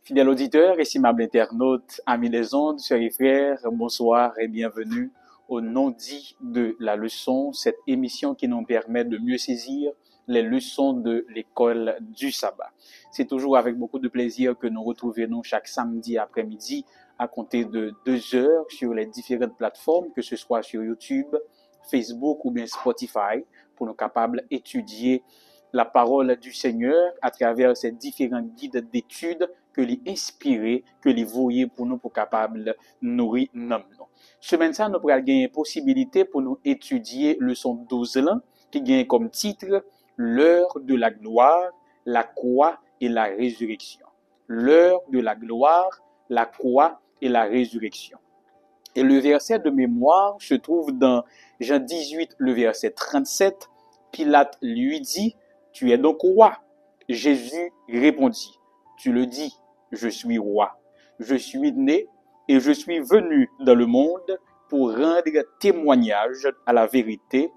Fidèles auditeurs, estimables internautes, amis des ondes, sœurs et frères, bonsoir et bienvenue au nom dit de la leçon, cette émission qui nous permet de mieux saisir les leçons de l'école du sabbat. C'est toujours avec beaucoup de plaisir que nous retrouvons chaque samedi après-midi à compter de 2 heures sur les différentes plateformes, que ce soit sur YouTube, Facebook ou bien Spotify, pour nous capables d'étudier la parole du Seigneur à travers ces différents guides d'études que l'y inspiré, que l'y voyé pour nous pour capable nourrir nous. Semaine ça, nous pourrons gagner possibilité pour nous étudier leçon 12 là, qui gagne comme titre l'heure de la gloire, la croix et la résurrection. L'heure de la gloire, la croix et la résurrection. Et le verset de mémoire se trouve dans Jean 18, le verset 37. Pilate lui dit: tu es donc roi. Jésus répondit: tu le dis, je suis roi. Je suis né et je suis venu dans le monde pour rendre témoignage à la vérité.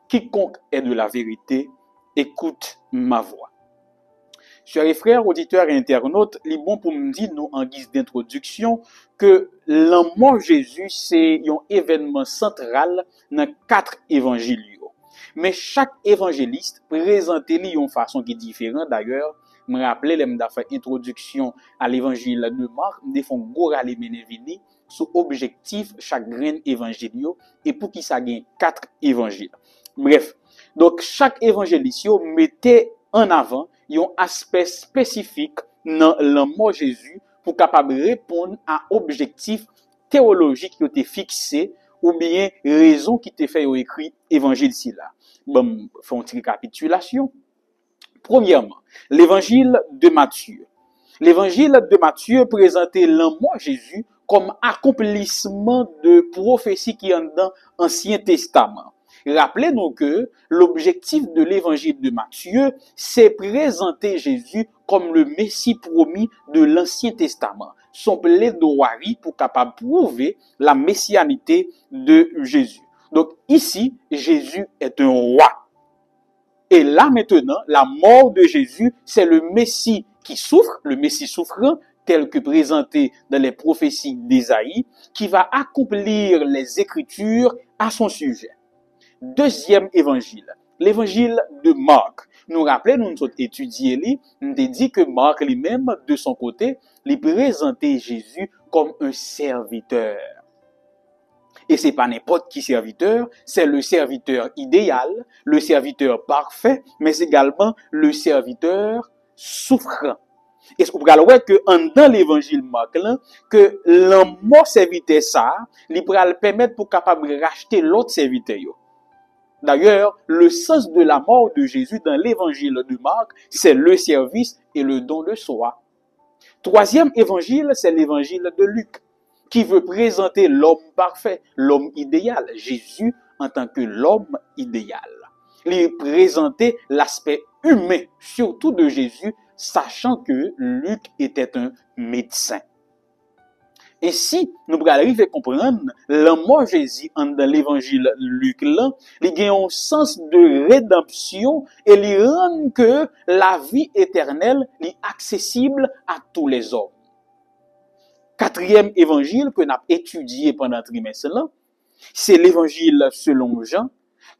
Quiconque est de la vérité, écoute ma voix. Chers frères, auditeurs et internautes, il est bon pour me dire, nous, en guise d'introduction, que la mort de Jésus, c'est un événement central dans 4 évangiles. Mais chaque évangéliste présente une façon qui est différente. D'ailleurs, je me rappelle, je me fait introduction à l'évangile de Marc, je fais un gros rallye menevini sur objectif chaque grain évangile et pour qui ça gagne 4 évangiles. Bref, donc chaque évangéliste mettait en avant un aspect spécifique dans la mort de Jésus pour capable répondre à objectif théologique qui était fixé ou bien raison qui te fait écrit évangile ci là. Bon, faisons une récapitulation. Premièrement, l'évangile de Matthieu. L'évangile de Matthieu présentait la mort de Jésus comme accomplissement de prophétie qui est dans l'Ancien Testament. Rappelez-nous que l'objectif de l'évangile de Matthieu, c'est présenter Jésus comme le Messie promis de l'Ancien Testament. Son plaidoirie pour capable prouver la messianité de Jésus. Donc ici, Jésus est un roi. Et là maintenant, la mort de Jésus, c'est le Messie qui souffre, le Messie souffrant, tel que présenté dans les prophéties d'Ésaïe, qui va accomplir les Écritures à son sujet. Deuxième évangile, l'évangile de Marc. Nous rappelons, nous avons étudié, nous avons dit que Marc lui-même, de son côté, lui présentait Jésus comme un serviteur. Et c'est pas n'importe qui serviteur, c'est le serviteur idéal, le serviteur parfait, mais également le serviteur souffrant. Et vous pouvez voir que dans l'évangile Marc, que l'amour serviteur ça, il va permettre pour capable racheter l'autre serviteur. D'ailleurs, le sens de la mort de Jésus dans l'évangile de Marc, c'est le service et le don de soi. Troisième évangile, c'est l'évangile de Luc, qui veut présenter l'homme parfait, l'homme idéal, Jésus en tant que l'homme idéal. Il présenter l'aspect humain, surtout de Jésus, sachant que Luc était un médecin. Et si nous pouvons arriver à comprendre, la mort de Jésus dans l'évangile Luc là, il y a un sens de rédemption et il rend que la vie éternelle est accessible à tous les hommes. Quatrième évangile que nous avons étudié pendant le trimestre là, c'est l'évangile selon Jean.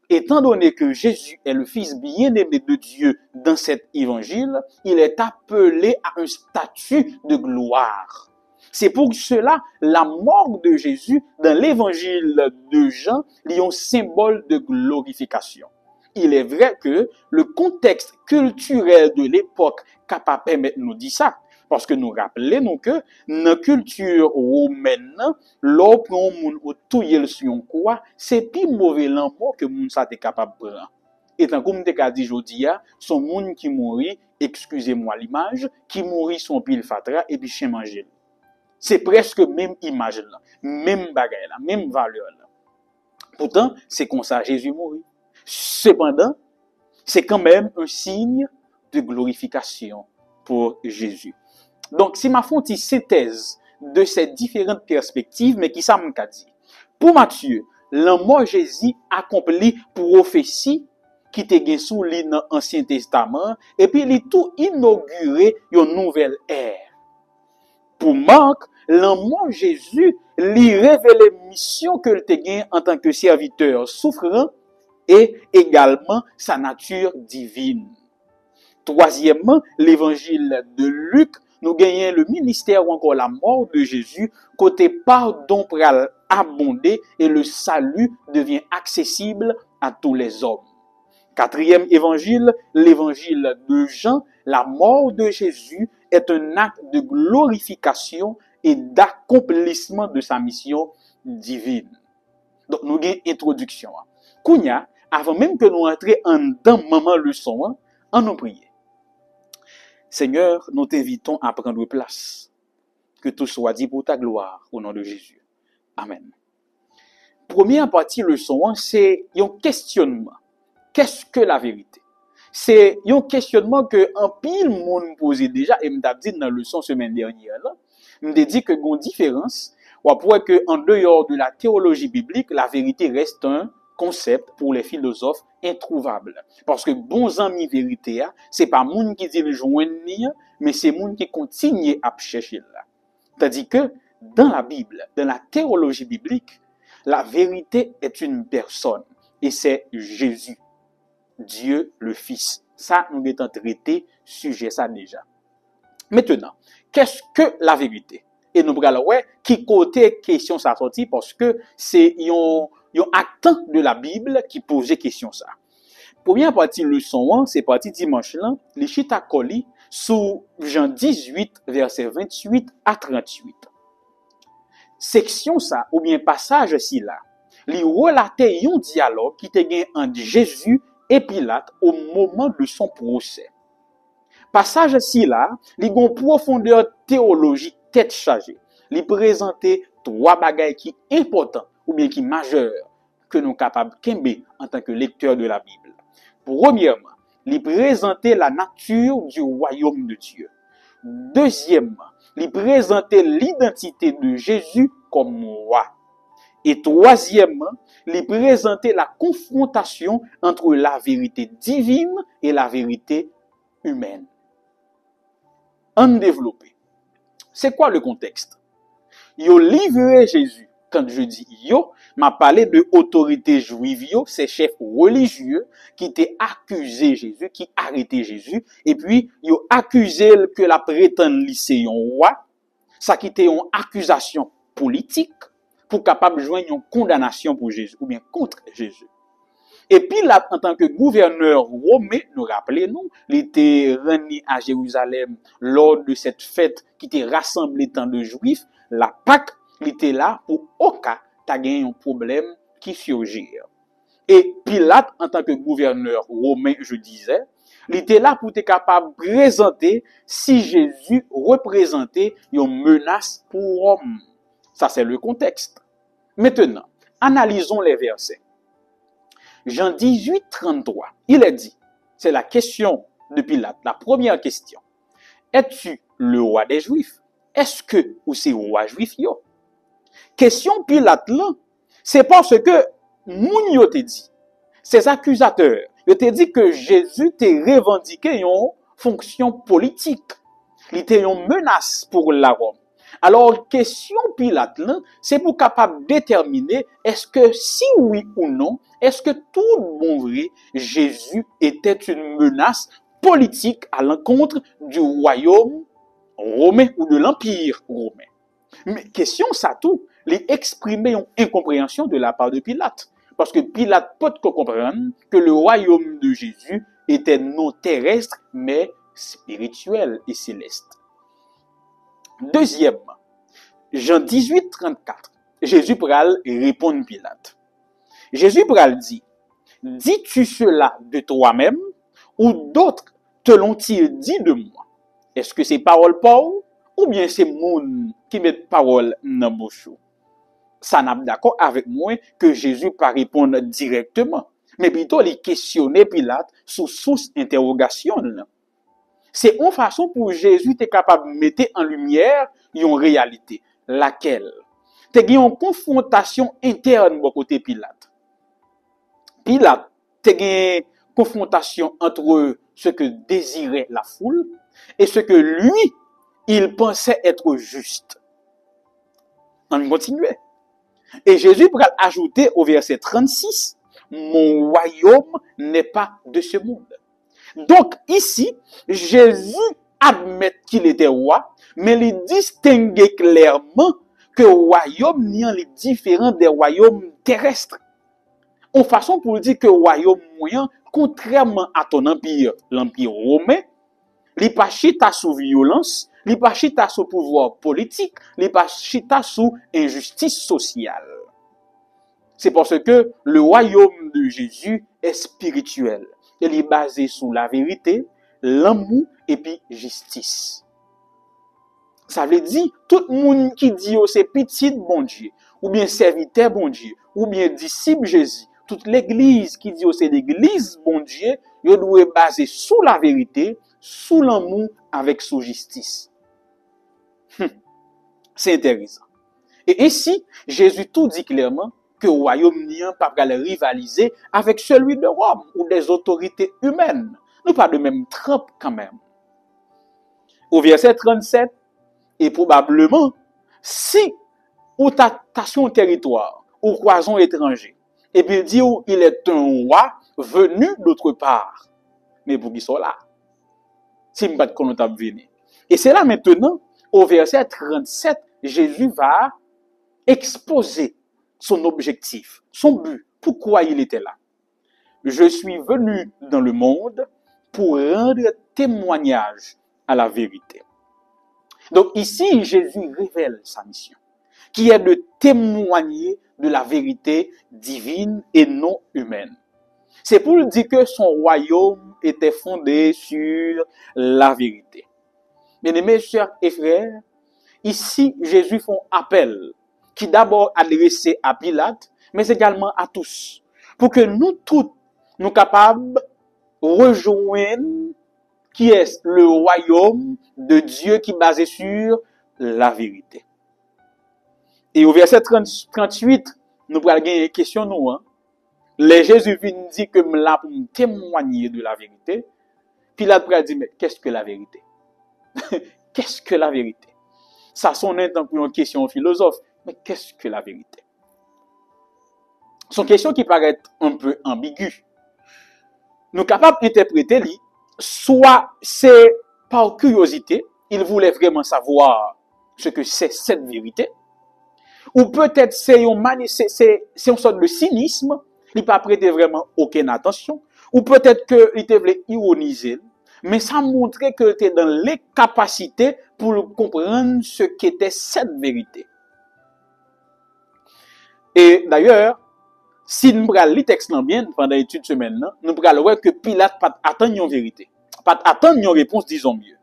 Étant donné que Jésus est le Fils bien-aimé de Dieu dans cet évangile, il est appelé à un statut de gloire. C'est pour cela, la mort de Jésus dans l'évangile de Jean est un symbole de glorification. Il est vrai que le contexte culturel de l'époque capable de permettre nous dire ça. Parce que nous rappelons que dans la culture romaine, lorsqu'on a touillé sur un quoi, c'est plus mauvais l'amour que moun sa te capable de prendre. Et tant comme te ka dit jodi a, son moun qui mourit, excusez-moi l'image, qui mourit son pile fatra et puis chien manger. C'est presque même image là, même bagaille là, même valeur là. Pourtant, c'est comme ça Jésus mourit. Cependant, c'est quand même un signe de glorification pour Jésus. Donc, si ma fonte synthèse de ces différentes perspectives, mais qui ça m'a dit. Pour Matthieu, la mort Jésus accomplit prophétie qui te gen sous dans l'Ancien Testament, et puis il est tout inauguré une nouvelle ère. Pour Marc, l'amour Jésus lui révèle mission que le gagne en tant que serviteur souffrant et également sa nature divine. Troisièmement, l'évangile de Luc nous gagnons le ministère ou encore la mort de Jésus, côté pardon pral abondé et le salut devient accessible à tous les hommes. Quatrième évangile, l'évangile de Jean, la mort de Jésus est un acte de glorification et d'accomplissement de sa mission divine. Donc, nous avons une introduction. Kounya, avant même que nous entrions en dans maman leçon, en nous prier. Seigneur, nous t'invitons à prendre place. Que tout soit dit pour ta gloire, au nom de Jésus. Amen. Première partie leçon, c'est un questionnement. Qu'est-ce que la vérité? C'est un questionnement que un pile monde posé déjà, et m't'a dit dans la leçon semaine dernière, là, m't'a dit que gon différence, ou après que en dehors de la théologie biblique, la vérité reste un concept pour les philosophes introuvable. Parce que bons amis vérité, c'est pas moun qui dit le joindre, mais c'est moun qui continue à chercher là. C'est-à-dire que dans la Bible, dans la théologie biblique, la vérité est une personne et c'est Jésus, Dieu le Fils. Ça, nous avons traité sujet ça déjà. Maintenant, qu'est-ce que la vérité? Et nous allons voir qui côté question ça sorti parce que c'est un acte de la Bible qui posait question ça. Première partie leçon, c'est partie dimanche là, les chita koli sous Jean 18 verset 28 à 38. Section ça ou bien passage ci là, li relater un dialogue qui te gen entre Jésus et Pilate au moment de son procès. Passage ci là, li gon profondeur théologique tête chargée. Li présenter trois bagailles qui importants ou bien qui majeurs que nous capables kembe en tant que lecteur de la Bible. Premièrement, li présenter la nature du royaume de Dieu. Deuxièmement, li présenter l'identité de Jésus comme roi. Et troisièmement, li présenter la confrontation entre la vérité divine et la vérité humaine. En développé. C'est quoi le contexte? Yo livré Jésus. Quand je dis yo, m'a parlé de autorité juive, ces chefs religieux qui étaient accusé Jésus, qui arrêté Jésus, et puis yo accusé que la prétende lycée un roi, ça qui était une accusation politique pour capable joindre une condamnation pour Jésus ou bien contre Jésus. Et puis là, en tant que gouverneur romain, nous rappelons, il était reni à Jérusalem lors de cette fête qui était rassemblée tant de juifs, la Pâque, il était là pour au cas t'as gagné un problème qui surgit. Et Pilate, en tant que gouverneur romain, je disais, il était là pour être capable de présenter si Jésus représentait une menace pour Rome. Ça, c'est le contexte. Maintenant, analysons les versets. Jean 18, 33, il est dit, c'est la question de Pilate, la première question. Es-tu le roi des Juifs? Est-ce que ou c'est roi juif yo? Question Pilate là, c'est parce que moun yo te dit, ces accusateurs, yo te dit que Jésus te revendiqué une fonction politique. Il était une menace pour la Rome. Alors, question Pilate là, c'est pour capable déterminer est-ce que si oui ou non, est-ce que tout bon vrai, Jésus était une menace politique à l'encontre du royaume romain ou de l'empire romain. Mais question ça tout, les exprimer une incompréhension de la part de Pilate. Parce que Pilate peut comprendre que le royaume de Jésus était non terrestre, mais spirituel et céleste. Deuxièmement, Jean 18, 34, Jésus pral répond Pilate. Jésus pral dit, dis-tu cela de toi-même ou d'autres te l'ont-ils dit de moi? Est-ce que c'est parole Paul ou bien c'est moun qui met parole dans bouche? Ça n'a pas d'accord avec moi que Jésus pas répondre directement, mais plutôt les questionner Pilate sous source interrogation. C'est une façon pour Jésus être capable de mettre en lumière une réalité, laquelle t'es une confrontation interne de côté Pilate. Pilate t'es une confrontation entre ce que désirait la foule et ce que lui il pensait être juste. On continuait. Et Jésus pourrait ajouter au verset 36, mon royaume n'est pas de ce monde. Donc ici, Jésus admet qu'il était roi, mais il distinguait clairement que le royaume n'est différent des royaumes terrestres. En façon pour dire que le royaume moyen, contrairement à ton empire, l'empire romain, il n'est pas chita sous violence, il n'est pas chita sous pouvoir politique, il n'est pas chita sous injustice sociale. C'est parce que le royaume de Jésus est spirituel. Il est basé sur la vérité, l'amour et puis justice. Ça veut dire, tout le monde qui dit oh, c'est petit bon Dieu, ou bien serviteur bon Dieu, ou bien disciple Jésus, toute l'église qui dit oh, c'est l'église bon Dieu, il doit être basé sur la vérité, sous l'amour avec sous justice. C'est intéressant. Et ici, Jésus tout dit clairement que le royaume n'est pas pour rivaliser avec celui de Rome ou des autorités humaines. Nous pas de même trempe quand même. Au verset 37, et probablement, si ou t'as sur un territoire, ou croison étranger, et puis il dit où il est un roi venu d'autre part, mais pour qui sont là? Si je ne pas de qu'on venir. Et c'est là maintenant, au verset 37, Jésus va exposer son objectif, son but, pourquoi il était là. Je suis venu dans le monde pour rendre témoignage à la vérité. Donc ici, Jésus révèle sa mission, qui est de témoigner de la vérité divine et non humaine. C'est pour dire que son royaume était fondé sur la vérité. Bien-aimés, chers et frères, ici, Jésus fait un appel qui d'abord adressé à Pilate, mais également à tous, pour que nous tous, nous capables de rejoindre qui est le royaume de Dieu qui est basé sur la vérité. Et au verset 38, nous allons gagner une question, nous, les Jésus vient dire que je là pour me témoigner de la vérité. Pilate va dire, mais qu'est-ce que la vérité? Qu'est-ce que la vérité? Ça sonne pour une question philosophe, mais qu'est-ce que la vérité? C'est une question qui paraît un peu ambiguë. Nous sommes capables d'interpréter, soit c'est par curiosité, il voulait vraiment savoir ce que c'est cette vérité, ou peut-être c'est une sorte de cynisme, il n'a pas prêté vraiment aucune attention, ou peut-être qu'il voulait ironiser, mais ça montrait qu'il était dans les capacités pour comprendre ce qu'était cette vérité. Et d'ailleurs, si nous prenons le texte bien pendant l'étude semaine, nous prenons voir que Pilate pas attendre une vérité, pas attendre une réponse, disons mieux.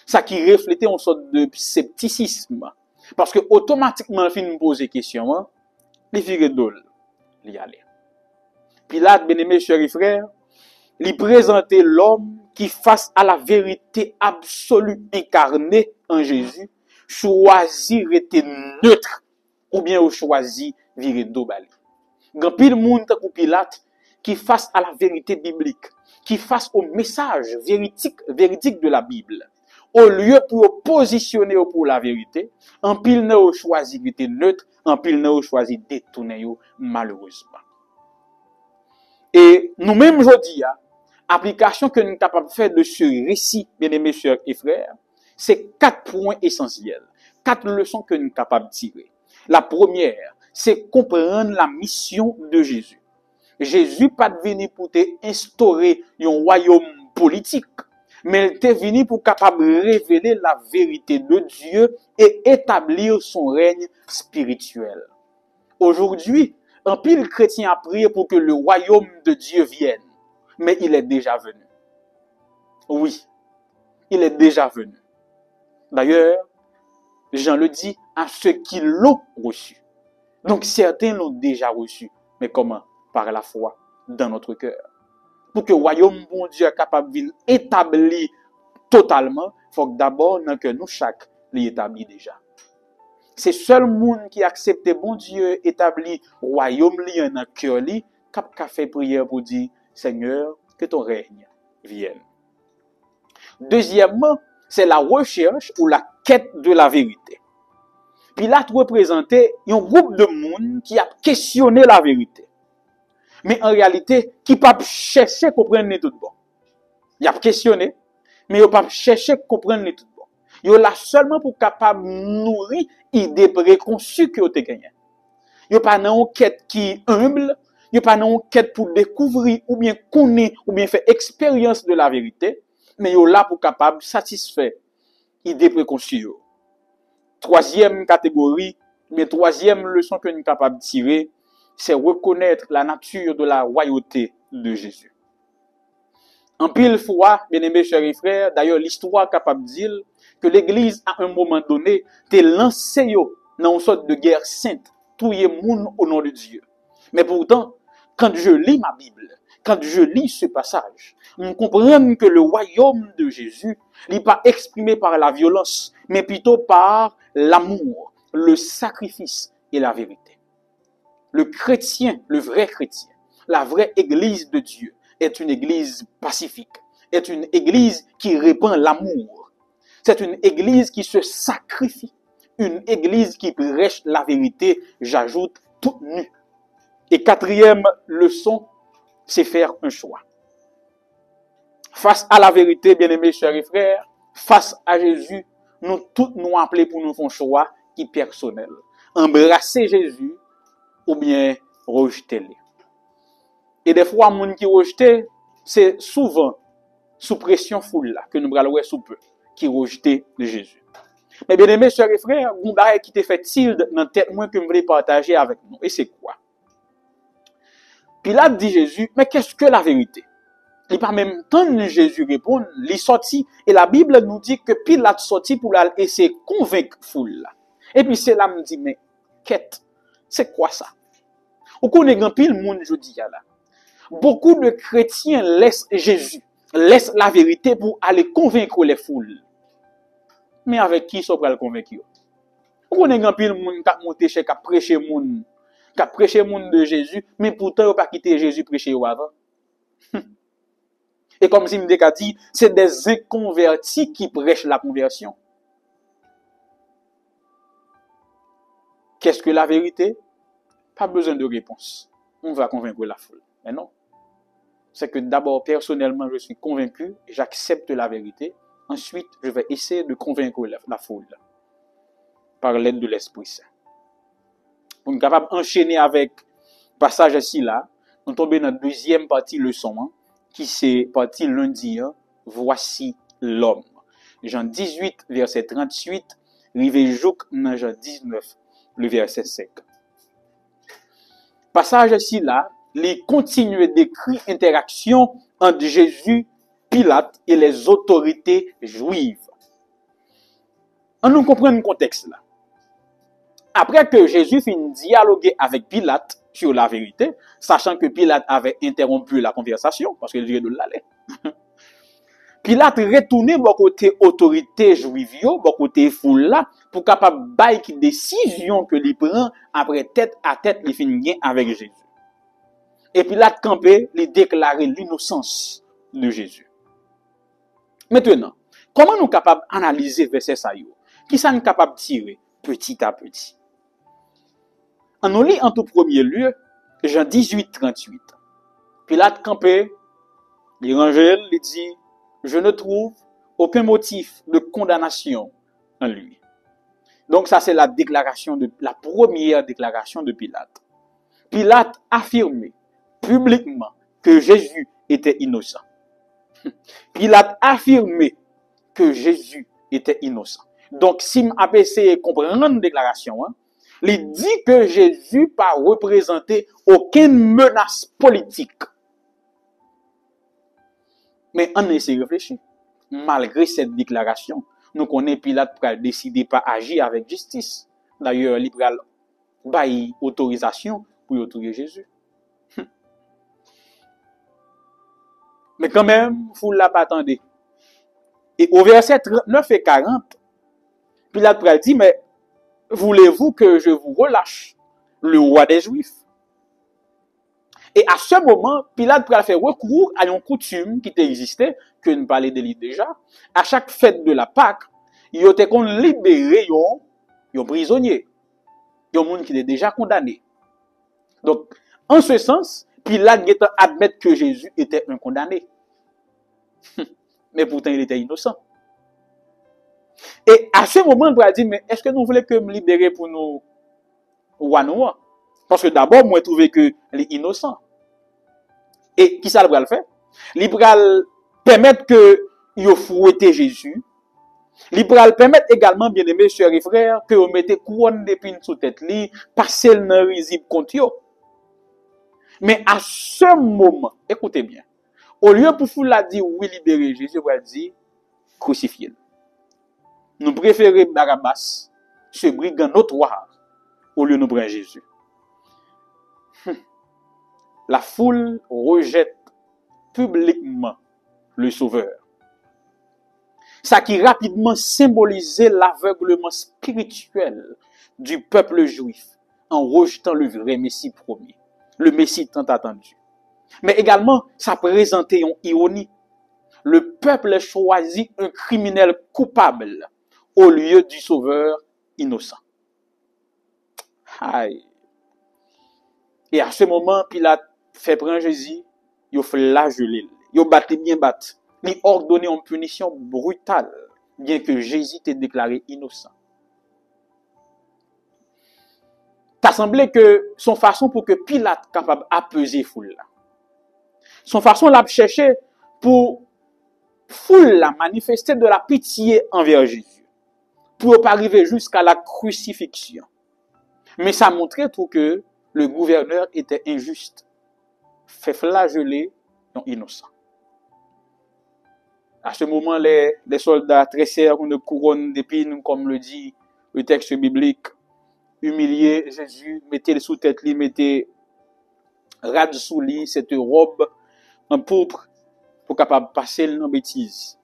Ça qui reflétait une sorte de scepticisme. Parce que automatiquement, il nous pose des questions, les filles d'ol, il y aller. Pilate, bien-aimé, chers et frères, lui présentait l'homme qui, face à la vérité absolue incarnée en Jésus, choisit rester neutre, ou bien choisit virer d'obali. Grand pile monde comme Pilate, qui face à la vérité biblique, qui face au message véridique de la Bible, au lieu pour positionner pour la vérité, en pile n'a choisi d'être neutre, en pile n'a choisi de détourner malheureusement. Et nous-mêmes aujourd'hui, application que nous sommes capables de faire de ce récit, bien-aimés sœurs et frères, c'est 4 points essentiels, 4 leçons que nous sommes capables de tirer. La première, c'est comprendre la mission de Jésus. Jésus pas venu pour te instaurer un royaume politique, mais il est venu pour capable révéler la vérité de Dieu et établir son règne spirituel. Aujourd'hui, un pile chrétien a prié pour que le royaume de Dieu vienne, mais il est déjà venu. Oui, il est déjà venu. D'ailleurs, Jean le dit à ceux qui l'ont reçu. Donc certains l'ont déjà reçu, mais comment? Par la foi dans notre cœur. Pour que le royaume bon Dieu soit capable de établir totalement, il faut que d'abord que nous chaque l'établit déjà. C'est seul monde qui accepte bon Dieu établi royaume li dans cœur li, qui fait prière pour dire Seigneur, que ton règne vienne. Deuxièmement, c'est la recherche ou la quête de la vérité. Pilate représentait un groupe de monde qui a questionné la vérité. Mais en réalité, qui pas chercher à comprendre tout bon. Il a questionné, mais il pas chercher à comprendre tout bon. Il là seulement pour capable nourrir idées préconçues que vous avez gagné. Il pas dans une quête qui est humble, il pas dans une quête pour découvrir ou bien connaître ou bien faire expérience de la vérité, mais il là pour capable satisfaire idées préconçues. Troisième catégorie, mais troisième leçon que nous sommes capables de tirer, c'est reconnaître la nature de la royauté de Jésus. En pile fois, bien-aimés chers et frères, d'ailleurs l'histoire est capable de dire que l'Église à un moment donné t'est lancée dans une sorte de guerre sainte, tout le monde au nom de Dieu. Mais pourtant, quand je lis ma Bible, quand je lis ce passage, on comprend que le royaume de Jésus n'est pas exprimé par la violence, mais plutôt par l'amour, le sacrifice et la vérité. Le chrétien, le vrai chrétien, la vraie église de Dieu est une église pacifique, est une église qui répand l'amour. C'est une église qui se sacrifie, une église qui prêche la vérité, j'ajoute, toute nue. Et quatrième leçon, c'est faire un choix. Face à la vérité, bien-aimés chers et frères, face à Jésus, nous tous nous appelés pour nous faire un choix qui est personnel. Embrasser Jésus ou bien rejeter-le. Et des fois, les gens qui rejettent, c'est souvent sous pression foule là, que nous allons sous peu, qui rejettent Jésus. Mais bien-aimés chers et frères, il y a un qui te fait tilde dans la tête moi que je voulais partager avec nous. Et c'est quoi? Pilate dit Jésus, mais qu'est-ce que la vérité? Il pas même temps que Jésus répond, il sorti et la Bible nous dit que Pilate sorti pour essayer de convaincre foule là. Et puis c'est là me dit mais quête, c'est quoi ça? Ou qu'on est grand pile monde jodi là. Beaucoup de chrétiens laissent Jésus, laissent la vérité pour aller convaincre les foules. Mais avec qui ça va le convaincre? Ou qu'on est grand pile monde qui monter chez qui prêcher monde de Jésus, mais pourtant pas quitter Jésus prêcher avant. Et comme si me dit, c'est des inconvertis qui prêchent la conversion. Qu'est-ce que la vérité? Pas besoin de réponse. On va convaincre la foule. Mais non. C'est que d'abord, personnellement, je suis convaincu, j'accepte la vérité. Ensuite, je vais essayer de convaincre la foule par l'aide de l'Esprit Saint. Pour être capable d'enchaîner avec le passage ici là, on tombe dans la deuxième partie leçon, qui c'est partie lundi, voici l'homme. Jean 18, verset 38, rivé jouk dans Jean 19, le verset 5. Passage ici là, les continuer d'écrire interaction entre Jésus, Pilate et les autorités juives. On nous comprend le contexte là. Après que Jésus finit dialoguer avec Pilate sur la vérité, sachant que Pilate avait interrompu la conversation, parce qu'il dirait de l'aller. Pilate retourné bon côté autorité juive, bon côté foule là, pour capable bailler décision que il prend après tête à tête il finit avec Jésus. Et Pilate campé, il déclarer l'innocence de Jésus. Maintenant, comment nous capables d'analyser verset ça yo? Qui ça nous capable de tirer petit à petit? On nous lit en tout premier lieu Jean 18, 38. Pilate campé, l'évangile, il dit, je ne trouve aucun motif de condamnation en lui. Donc ça c'est la première déclaration de Pilate. Pilate affirmait publiquement que Jésus était innocent. Pilate affirmait que Jésus était innocent. Donc si m'a essayé de comprendre la déclaration, il dit que Jésus n'a représenté aucune menace politique. Mais on essaie de réfléchir. Malgré cette déclaration, nous connaissons Pilate pour décider pas agir avec justice. D'ailleurs, il a bail autorisation pour tuer Jésus. Mais quand même, il ne l'a pas attendu. Et au verset 39 et 40, Pilate dit, mais voulez-vous que je vous relâche, le roi des Juifs? Et à ce moment, Pilate pourrait faire recours à une coutume qui existait, que nous parlons de lui déjà. À chaque fête de la Pâque, il était qu'on libérer un prisonnier, un monde qui est déjà condamné. Donc, en ce sens, Pilate admet que Jésus était un condamné. Mais pourtant, il était innocent. Et à ce moment, on va dire, mais est-ce que nous voulons que me libérer pour nous ou à nous? Parce que d'abord, moi, je trouvais que les innocents. Et qui ça le faire? Il va permettre que il fouette Jésus. Il va permettre également, bien aimés sœurs et frères, que vous mettez couronne d'épines sous tête li, passer le risible contre yo. Mais à ce moment, écoutez bien, au lieu pour vous la dire oui libérer Jésus, va dire crucifier. Nous préférons Barabbas, ce brigand notoire, au lieu de nous prendre Jésus. La foule rejette publiquement le Sauveur. Ça qui rapidement symbolisait l'aveuglement spirituel du peuple juif en rejetant le vrai Messie promis, le Messie tant attendu. Mais également, ça présentait une ironie. Le peuple choisit un criminel coupable au lieu du Sauveur innocent. Aïe. Et à ce moment, Pilate fait prendre Jésus, il flagellé, il battu bien battu. Il ordonné une punition brutale, bien que Jésus était déclaré innocent. Ça semblait que son façon pour que Pilate capable d'apaiser foule là. Son façon l'a cherché pour foule la manifester de la pitié envers Jésus, pour ne pas arriver jusqu'à la crucifixion. Mais ça montrait tout que le gouverneur était injuste, fait flageller un innocent. À ce moment, les soldats tressèrent une couronne d'épines, comme le dit le texte biblique, humilié Jésus, mettez sous tête lui, mettez rade sous lui cette robe en pourpre pour capable passer dans bêtise.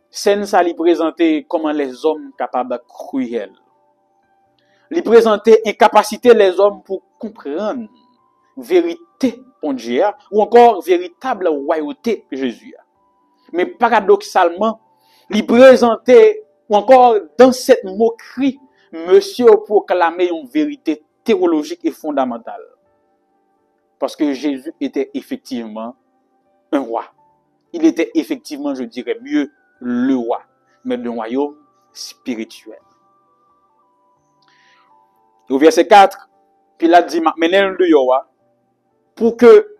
Scène ça lui présentait comment les hommes capables cruels. Lui présentait incapacité les hommes pour comprendre vérité bon Dieu ou encore véritable royauté Jésus. Mais paradoxalement, il présentait ou encore dans cette moquerie, monsieur proclamait une vérité théologique et fondamentale. Parce que Jésus était effectivement un roi. Il était effectivement, je dirais mieux, le roi, mais d'un royaume spirituel. Au verset 4, Pilate dit, menez-le dehors, pour que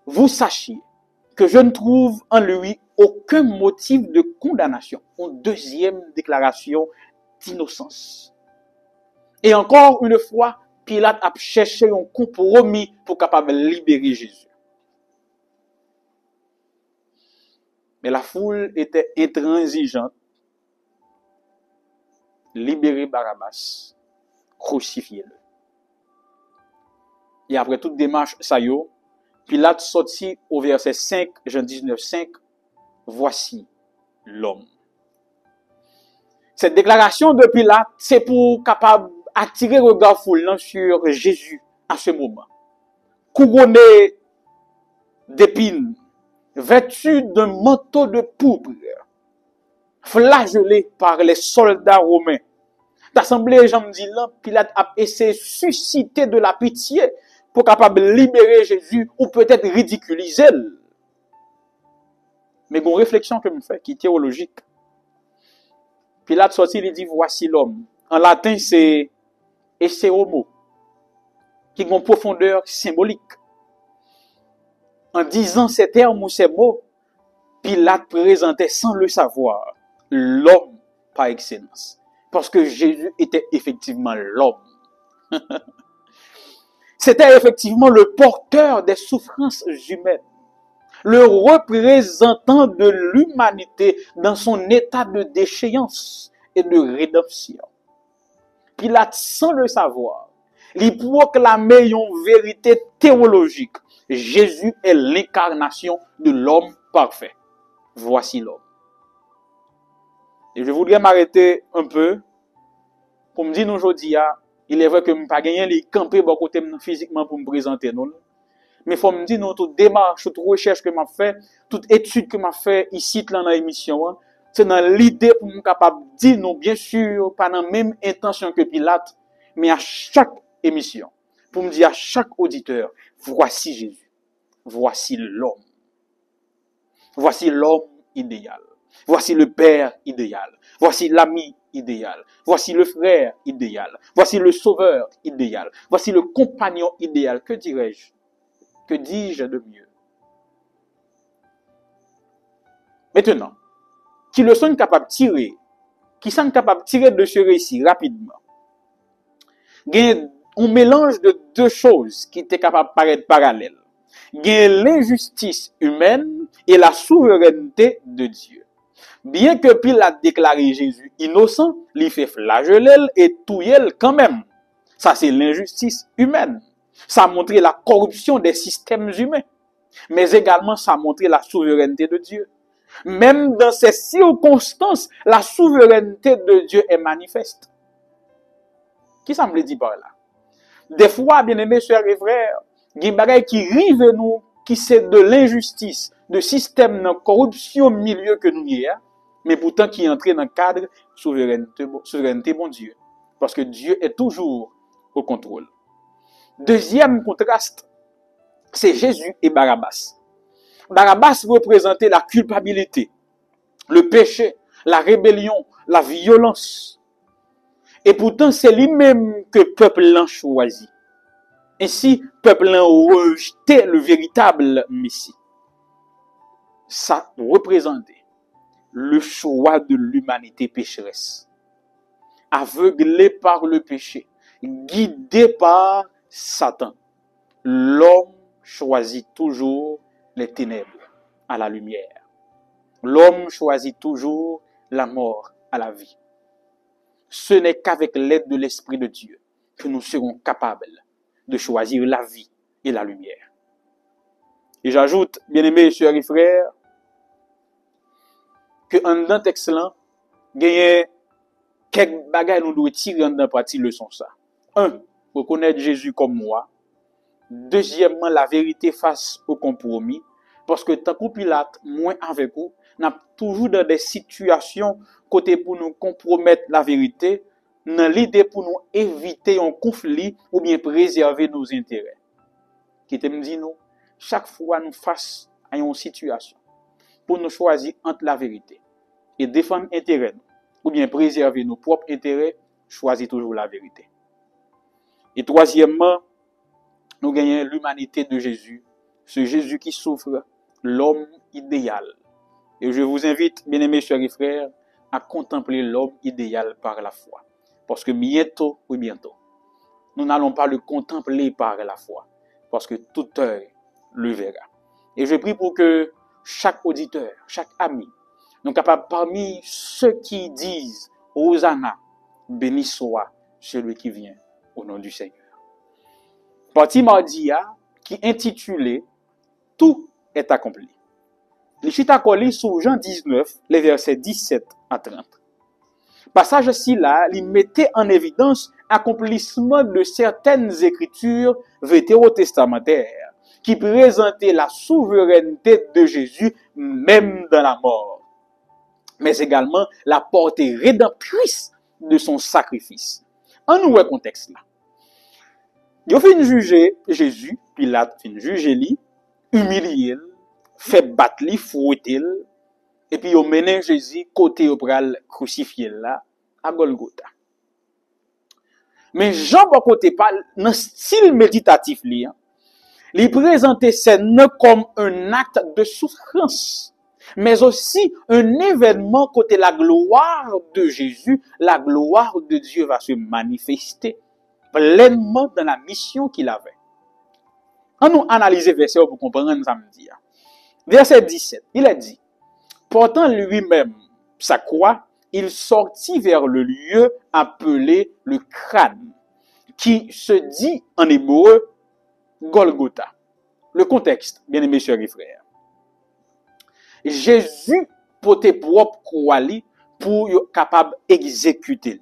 vous sachiez que je ne trouve en lui aucun motif de condamnation. Une deuxième déclaration d'innocence. Et encore une fois, Pilate a cherché un compromis pour capable libérer Jésus. Mais la foule était intransigeante. Libérer Barabbas, crucifiez-le. Et après toute démarche, ça y est, Pilate sortit au verset 5, Jean 19, 5, voici l'homme. Cette déclaration de Pilate, c'est pour capable attirer le regard foule sur Jésus à ce moment. Couronné d'épines, vêtu d'un manteau de pourpre, flagellé par les soldats romains. D'assemblée, j'en dis là, Pilate a essayé de susciter de la pitié pour capable libérer Jésus ou peut-être ridiculiser. Mais bon, réflexion que je fais, qui est théologique. Pilate sorti, il dit, voici l'homme. En latin, c'est esse homo, qui a une profondeur symbolique. En disant ces termes ou ces mots, Pilate présentait sans le savoir l'homme par excellence. Parce que Jésus était effectivement l'homme. C'était effectivement le porteur des souffrances humaines. Le représentant de l'humanité dans son état de déchéance et de rédemption. Pilate, sans le savoir, il proclamait une vérité théologique. Jésus est l'incarnation de l'homme parfait. Voici l'homme. Et je voudrais m'arrêter un peu pour me dire aujourd'hui, il est vrai que je n'ai pas gagné les camper côté physiquement pour me présenter. Non? Mais faut me dire, non, toute démarche, toute recherche que m'a fait, toute étude que m'a fait ici, là, dans l'émission, hein, c'est dans l'idée pour me capable de dire, non, bien sûr, pas dans la même intention que Pilate, mais à chaque émission, pour me dire à chaque auditeur, voici Jésus, voici l'homme. Voici l'homme idéal. Voici le père idéal. Voici l'ami idéal. Voici le frère idéal. Voici le sauveur idéal. Voici le compagnon idéal. Que dirais-je? Que dis-je de mieux? Maintenant, qui le sont capables de tirer, qui sont capables de tirer de ce récit rapidement, il y a un mélange de deux choses qui étaient capables de paraître parallèles. Il y a l'injustice humaine et la souveraineté de Dieu. Bien que Pilate déclaré Jésus innocent, il fait flageller et touiller quand même. Ça, c'est l'injustice humaine. Ça a montré la corruption des systèmes humains. Mais également, ça a montré la souveraineté de Dieu. Même dans ces circonstances, la souveraineté de Dieu est manifeste. Qui ça me dit par là? Des fois, bien-aimés sœurs et frères, il y a des bagages qui rivent nous, qui c'est de l'injustice, de système de corruption au milieu que nous y a, mais pourtant qui est entré dans le cadre souveraineté bon Dieu. Parce que Dieu est toujours au contrôle. Deuxième contraste, c'est Jésus et Barabbas. Barabbas représentait la culpabilité, le péché, la rébellion, la violence. Et pourtant, c'est lui-même que le peuple l'a choisi. Ainsi, le peuple a rejeté le véritable Messie. Ça représentait le choix de l'humanité pécheresse. Aveuglé par le péché, guidé par Satan, l'homme choisit toujours les ténèbres à la lumière. L'homme choisit toujours la mort à la vie. Ce n'est qu'avec l'aide de l'Esprit de Dieu que nous serons capables de choisir la vie et la lumière. Et j'ajoute, bien-aimés sœurs et frères, que en dans texte là, il y a quelques bagages nous devons tirer dans partie leçon ça. Un, reconnaître Jésus comme moi. Deuxièmement, la vérité face au compromis. Parce que tant que Pilate, moins avec vous, n'a toujours dans des situations côté pour nous compromettre la vérité, dans l'idée pour nous éviter un conflit ou bien préserver nos intérêts. Qui te me dit nous, chaque fois nous face à une situation, pour nous choisir entre la vérité et défendre intérêt ou bien préserver nos propres intérêts, choisir toujours la vérité. Et troisièmement, nous gagnons l'humanité de Jésus, ce Jésus qui souffre, l'homme idéal. Et je vous invite, bien-aimés chers et frères, à contempler l'homme idéal par la foi. Parce que bientôt, oui bientôt, nous n'allons pas le contempler par la foi. Parce que tout œil le verra. Et je prie pour que chaque auditeur, chaque ami, nous capables parmi ceux qui disent Hosanna, béni soit celui qui vient au nom du Seigneur. Partie mardi qui intitulé Tout est accompli. Les chita collés sur Jean 19, les versets 17 à 30. Passage ci-là, il mettait en évidence l'accomplissement de certaines écritures vétérotestamentaires qui présentaient la souveraineté de Jésus même dans la mort, mais également la portée rédemptrice de son sacrifice. En nouveau contexte là, il a fait juger Jésus, Pilate fin juger lui, humilier, fait battre lui, fouetter, et puis il a mené Jésus côté au pral crucifié là à Golgotha. Mais Jean par côté pas dans style méditatif li, il présentait scène comme un acte de souffrance, mais aussi un événement côté la gloire de Jésus, la gloire de Dieu va se manifester pleinement dans la mission qu'il avait. On nous analyser verset pour comprendre samedi. Verset 17, il a dit, portant lui-même sa croix, il sortit vers le lieu appelé le crâne, qui se dit en hébreu Golgotha. Le contexte, bien aimés chers et frères. Jésus portait propre croix pour être capable d'exécuter.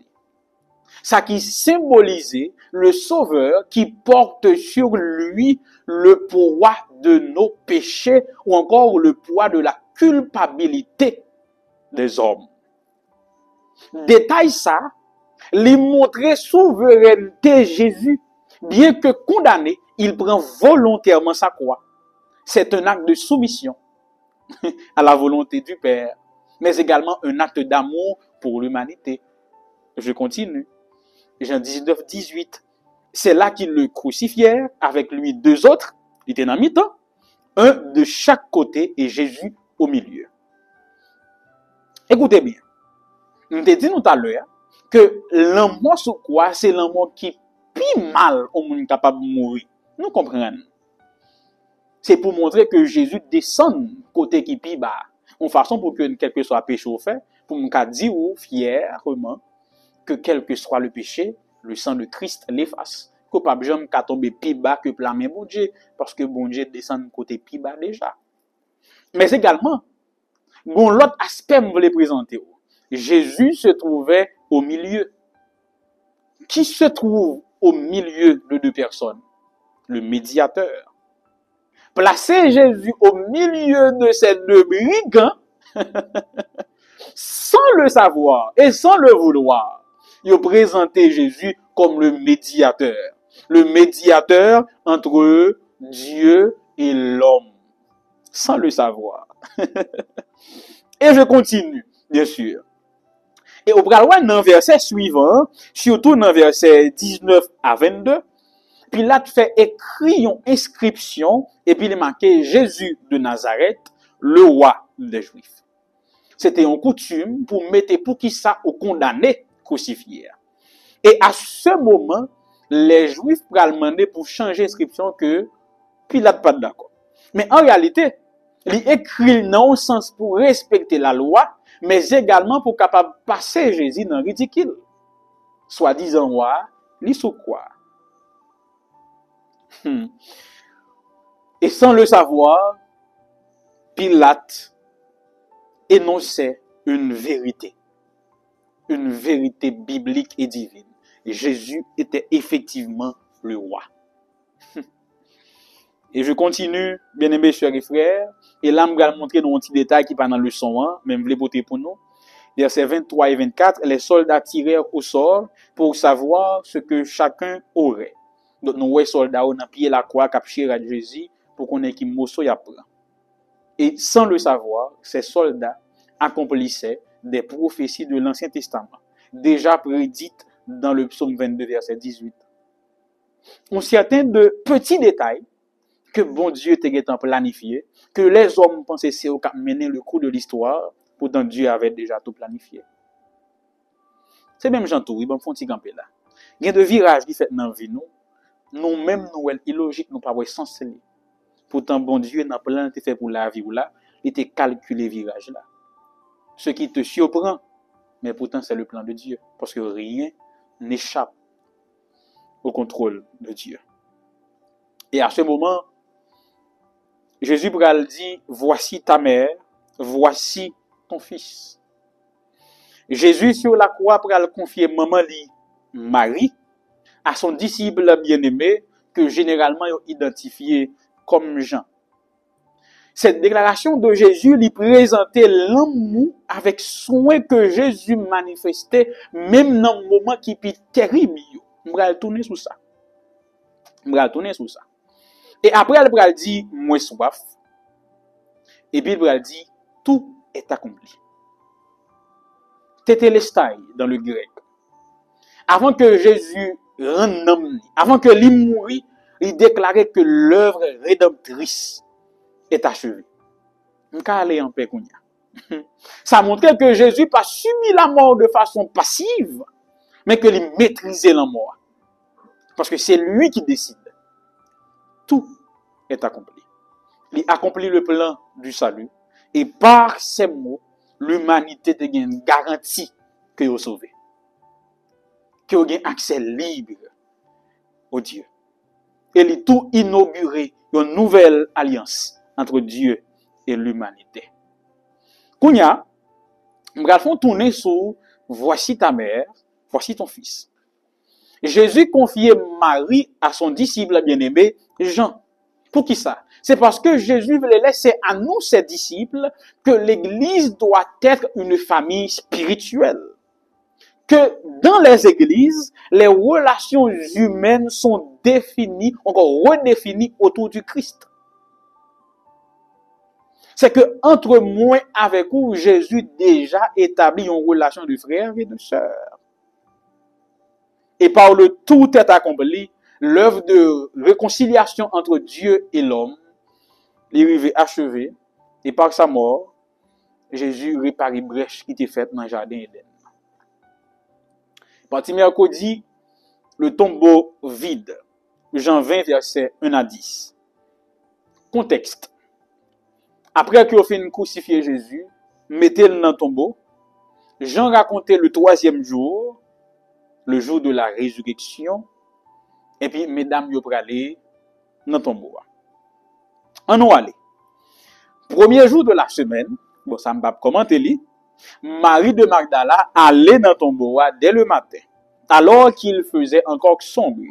Ça qui symbolisait le Sauveur qui porte sur lui le poids de nos péchés ou encore le poids de la culpabilité des hommes. Détail ça, lui montrer souveraineté Jésus. Bien que condamné, il prend volontairement sa croix. C'est un acte de soumission à la volonté du Père, mais également un acte d'amour pour l'humanité. Je continue. Jean 19, 18. C'est là qu'ils le crucifièrent avec lui deux autres. Il était en mi-temps. Un de chaque côté et Jésus au milieu. Écoutez bien. Je t'ai dit tout à l'heure que l'amour sur quoi, c'est l'amour qui pis mal au monde capable de mourir. Nous comprenons. C'est pour montrer que Jésus descend côté qui pis bas. En façon pour que quel que soit péché au fait, pour nous dire fièrement que quel que soit le péché, le sang de Christ l'efface. Que pas jamais qu'à tomber plus bas que la main bon Dieu, parce que bon Dieu descend côté plus bas déjà. Mais également, bon l'autre aspect me voulais présenter. Jésus se trouvait au milieu. Qui se trouve au milieu de deux personnes? Le médiateur. Placer Jésus au milieu de ces deux brigands, sans le savoir et sans le vouloir, il a présenté Jésus comme le médiateur. Le médiateur entre Dieu et l'homme. Sans le savoir. Et je continue, bien sûr. Et au bras dans le verset suivant, surtout dans le verset 19 à 22, Pilate fait écrire une inscription et puis il est marqué Jésus de Nazareth, le roi des Juifs. C'était une coutume pour mettre pour qui ça au condamné crucifié. Et à ce moment, les Juifs pral demander pour changer l'inscription que Pilate pas d'accord. Mais en réalité, il écrit dans le sens pour respecter la loi, mais également pour capable passer Jésus dans le ridicule. Soit disant roi, li sous quoi? Et sans le savoir, Pilate énonçait une vérité biblique et divine. Et Jésus était effectivement le roi. Et je continue, bien-aimés chers et frères, et là, je vais montrer un petit détail qui pas dans le leçon, mais je vais voter pour nous. Versets 23 et 24, les soldats tirèrent au sort pour savoir ce que chacun aurait. Donc, nous, les soldats, on a pillé la croix, capturé à Jésus, pour qu'on ait qui mosso y apprend. Et sans le savoir, ces soldats accomplissaient des prophéties de l'Ancien Testament, déjà prédites dans le psaume 22, verset 18. On s'y atteint de petits détails que bon Dieu t'a planifié, que les hommes pensaient c'est au cap mener le cours de l'histoire, pourtant Dieu avait déjà tout planifié. C'est même Jean-Tou, il va me faire un petit camper là. Il y a de virages qui fait dans la vie, nous-mêmes, nous, illogique, nous pas voir sens. Pourtant, bon Dieu n'a plan te fait pour la vie ou là, il te calculé virage là. Ce qui te surprend, mais pourtant c'est le plan de Dieu, parce que rien n'échappe au contrôle de Dieu. Et à ce moment, Jésus pral dit, voici ta mère, voici ton fils. Jésus sur la croix pral confier maman li Marie à son disciple bien-aimé que généralement identifié comme Jean. Cette déclaration de Jésus lui présentait l'amour avec soin que Jésus manifestait même dans le moment qui est terrible. On va tourner sur ça. Et après, elle va dire, moi soif. Et puis, elle va dire, tout est accompli. Tétélestai dans le grec. Avant que Jésus rende homme, avant que lui mourit, il déclarait que l'œuvre rédemptrice est achevée. On peut aller en paix. Ça montrait que Jésus n'a pas subi la mort de façon passive, mais que il maîtrisait la mort. Parce que c'est lui qui décide. Tout est accompli. Il accomplit le plan du salut. Et par ces mots, l'humanité a une garantie qu'il est sauvé. Qu'il a un accès libre au Dieu. Et il a tout inauguré une nouvelle alliance entre Dieu et l'humanité. Kounya, nous allons tourner sur voici ta mère, voici ton fils. Jésus confiait Marie à son disciple bien-aimé Jean. Pour qui ça? C'est parce que Jésus voulait laisser à nous, ses disciples, que l'Église doit être une famille spirituelle. Que dans les églises, les relations humaines sont définies, encore redéfinies autour du Christ. C'est que entre moi avec vous, Jésus déjà établit une relation de frère et de sœur. Et par le tout est accompli, l'œuvre de réconciliation entre Dieu et l'homme, l'arrivée achevée, et par sa mort, Jésus répare les brèches qui étaient faites dans le jardin Éden. Partie mercredi, le tombeau vide. Jean 20, versets 1 à 10. Contexte. Après qu'il a fait crucifier Jésus, mettez-le dans le tombeau. Jean racontait le troisième jour, le jour de la résurrection. Et puis, mesdames, vous allez aller dans le tombeau. On nous aller. Premier jour de la semaine, bon, ça ne va pas commenter. Marie de Magdala allait dans le tombeau dès le matin, alors qu'il faisait encore sombre.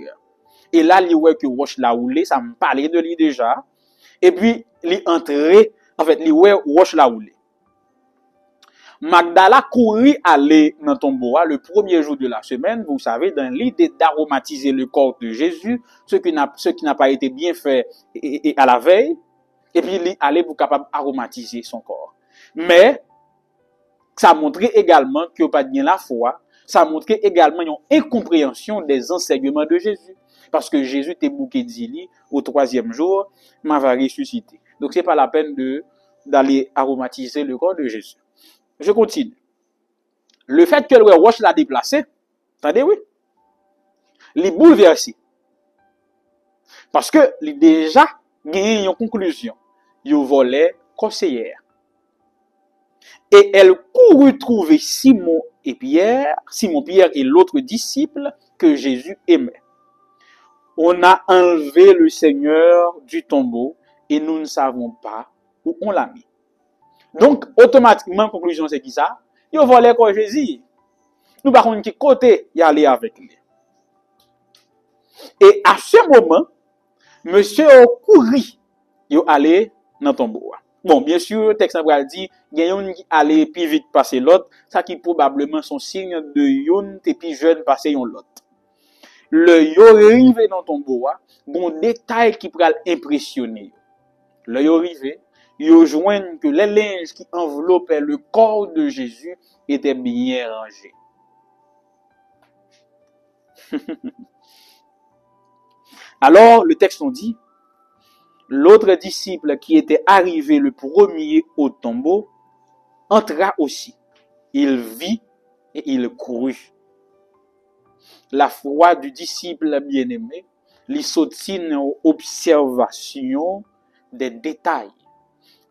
Et là, il voit que roche la roulé, ça me parlait de lui déjà. Et puis, il entrait, en fait, il voit roche la roulé. Magdala courit aller dans le tombeau le premier jour de la semaine, vous savez, dans l'idée d'aromatiser le corps de Jésus, ce qui n'a pas été bien fait à la veille, et puis il allait pour capable aromatiser son corps. Mais, ça montrait également qu'il n'y a pas de la foi, ça montrait également une incompréhension des enseignements de Jésus. Parce que Jésus était bouqué d'ili au troisième jour, m'avait ressuscité. Donc, c'est pas la peine d'aller aromatiser le corps de Jésus. Je continue. Le fait que le roche l'a déplacé, attendez, oui, il est bouleversé. Parce que, il a déjà gagné une conclusion. Il volait conseillère. Et elle courut trouver Simon Pierre et l'autre disciple que Jésus aimait. On a enlevé le Seigneur du tombeau et nous ne savons pas où on l'a mis. Donc, automatiquement, conclusion, c'est qui ça? Il volait quoi Jésus. Nous, par contre, qui côté y aller avec lui. Et à ce moment, monsieur a couru, il allé dans le tombeau. Bon, bien sûr, le texte a dit, il y a un qui allait plus vite passer l'autre, ça qui probablement son signe de yon et puis jeune passer yon l'autre. Le yo arrivé dans ton tombeau, bon détail qui pourrait impressionner. Le yo arrivé, yo joignent que les linges qui enveloppaient le corps de Jésus étaient bien rangés. Alors, le texte nous dit, l'autre disciple qui était arrivé le premier au tombeau entra aussi. Il vit et il courut. La foi du disciple bien-aimé lui sortit une observation des détails.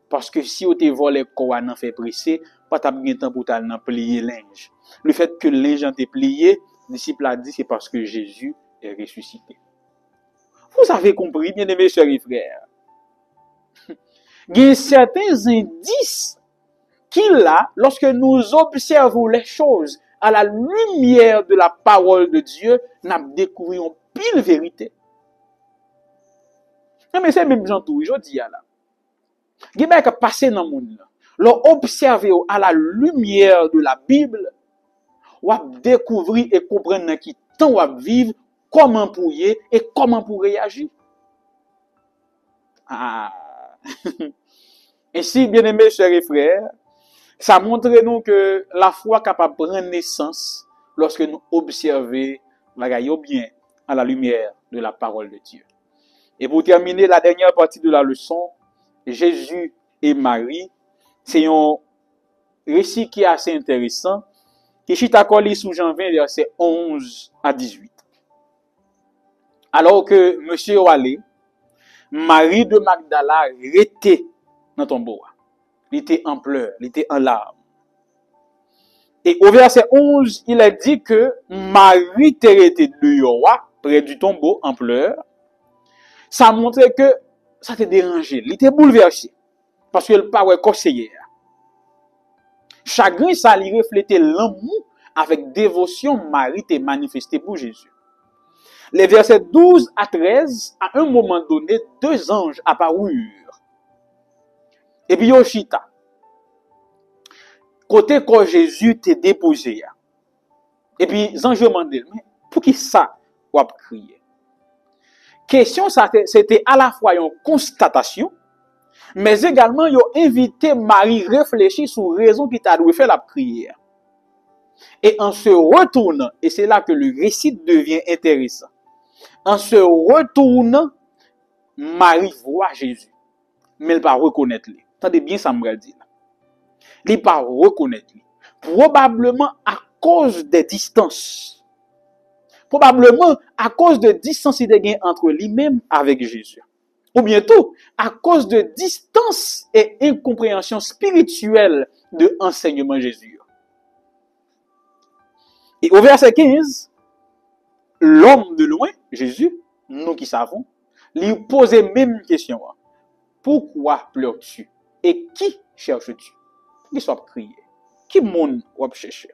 Parce que si on te volé quoi n'en fait presser, pas t'as bien temps pour t'aller plier linge. Le fait que le linge t'est plié, le disciple a dit c'est parce que Jésus est ressuscité. Vous avez compris, bien-aimés sœurs et frères. Il y a certains indices qu'il a lorsque nous observons les choses à la lumière de la parole de Dieu, nous découvrons pile vérité. Mais c'est même gens tout, je dis là. Il y a qui passer dans le monde là. L'observer à la lumière de la Bible, ou découvrir et comprendre qui temps on vivre, comment pour y et comment pour réagir. Ah. Ainsi, bien-aimés chers et frères, ça montre nous que la foi est capable de prendre naissance lorsque nous observons la bien à la lumière de la parole de Dieu. Et pour terminer la dernière partie de la leçon, Jésus et Marie, c'est un récit qui est assez intéressant, qui est collé sous Jean 20, versets 11 à 18. Alors que monsieur Walé, Marie de Magdala était dans ton tombeau. Il était en pleurs, il était en larmes. Et au verset 11, il a dit que Marie était dehors, près du tombeau, en pleurs. Ça montrait que ça te dérangeait, il était bouleversé. Parce qu'elle parlait conseillère. Chagrin, ça lui reflétait l'amour avec dévotion Marie t'a manifesté pour Jésus. Les versets 12 à 13, à un moment donné, deux anges apparurent. Et puis, Yoshita, côté quand Jésus t'est déposé. Et puis, les anges demandent, mais pour qui ça, ou a crié? Question, c'était à la fois une constatation, mais également, ils ont invité Marie à réfléchir sur la raison qui t'a dû faire la prière. Et en se retournant, et c'est là que le récit devient intéressant, en se retournant, Marie voit Jésus, mais elle ne va pas reconnaître lui. Attendez bien ça me dit. Elle ne va pas reconnaître lui. Probablement à cause des distances. Probablement à cause de distance qu'il y a entre lui-même avec Jésus. Ou bientôt, à cause de distance et incompréhension spirituelle de enseignement Jésus. Et au verset 15, l'homme de loin, Jésus, nous qui savons, lui pose même question. Pourquoi pleures-tu? Et qui cherches-tu? Qui soit crié? Qui monde va chercher?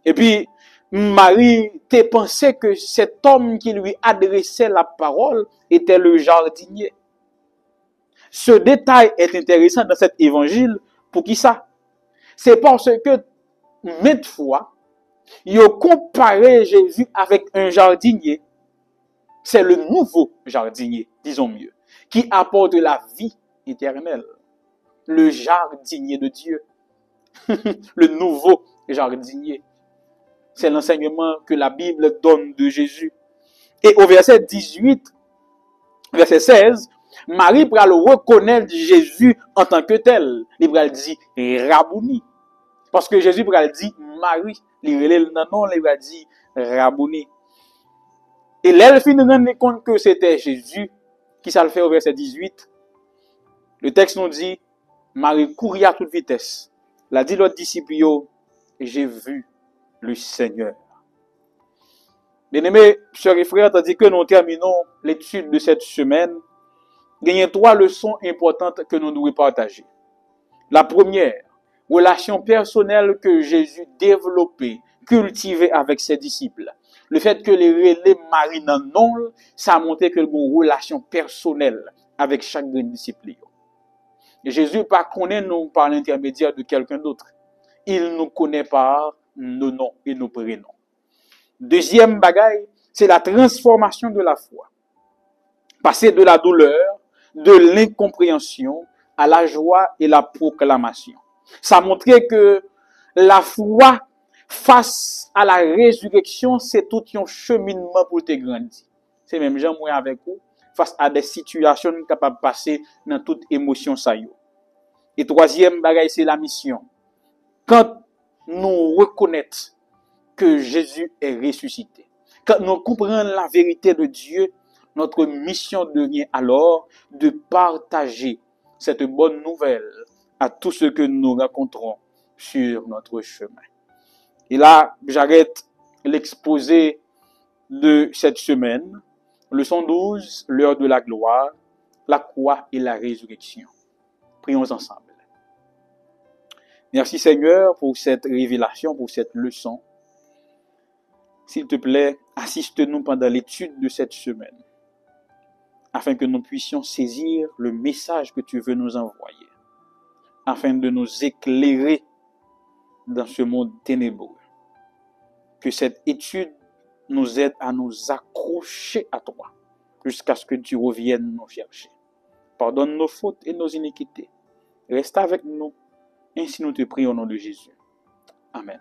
Et puis, Marie te pensait que cet homme qui lui adressait la parole était le jardinier. Ce détail est intéressant dans cet évangile. Pour qui ça? C'est parce que, maintes fois, il a comparé Jésus avec un jardinier. C'est le nouveau jardinier, disons mieux, qui apporte la vie éternelle. Le jardinier de Dieu. Le nouveau jardinier. C'est l'enseignement que la Bible donne de Jésus. Et au verset 18, verset 16, Marie pral reconnaître Jésus en tant que tel. Il pral dit Rabouni. Parce que Jésus pral dit Marie. Il relève le nom, il pral dit Rabouni. Et l'elle finit de rendre compte que c'était Jésus qui ça le fait au verset 18. Le texte nous dit Marie courit à toute vitesse. L'a dit l'autre disciple, j'ai vu le Seigneur. Bien-aimés, sœurs et frères, tandis que nous terminons l'étude de cette semaine, il y a trois leçons importantes que nous devons partager. La première, relation personnelle que Jésus développait, cultivait avec ses disciples. Le fait que les relais Marie dans non, ça a montré que nous avons une relation personnelle avec chaque disciple. Et Jésus pas connaît nous par l'intermédiaire de quelqu'un d'autre. Il nous connaît par nos noms et nos prénoms. Deuxième bagaille, c'est la transformation de la foi. Passer de la douleur, de l'incompréhension à la joie et la proclamation. Ça montrait que la foi face à la résurrection, c'est tout un cheminement pour te grandir. C'est même Jean moi avec vous, face à des situations capables de passer dans toute émotion ça yo. Et troisième bagaille, c'est la mission. Quand nous reconnaissons que Jésus est ressuscité, quand nous comprenons la vérité de Dieu, notre mission devient alors de partager cette bonne nouvelle à tous ceux que nous rencontrons sur notre chemin. Et là, j'arrête l'exposé de cette semaine. Leçon 12, l'heure de la gloire, la croix et la résurrection. Prions ensemble. Merci Seigneur pour cette révélation, pour cette leçon. S'il te plaît, assiste-nous pendant l'étude de cette semaine, afin que nous puissions saisir le message que tu veux nous envoyer, afin de nous éclairer dans ce monde ténébreux. Que cette étude nous aide à nous accrocher à toi, jusqu'à ce que tu reviennes nous chercher. Pardonne nos fautes et nos iniquités. Reste avec nous. Ainsi nous te prions au nom de Jésus. Amen.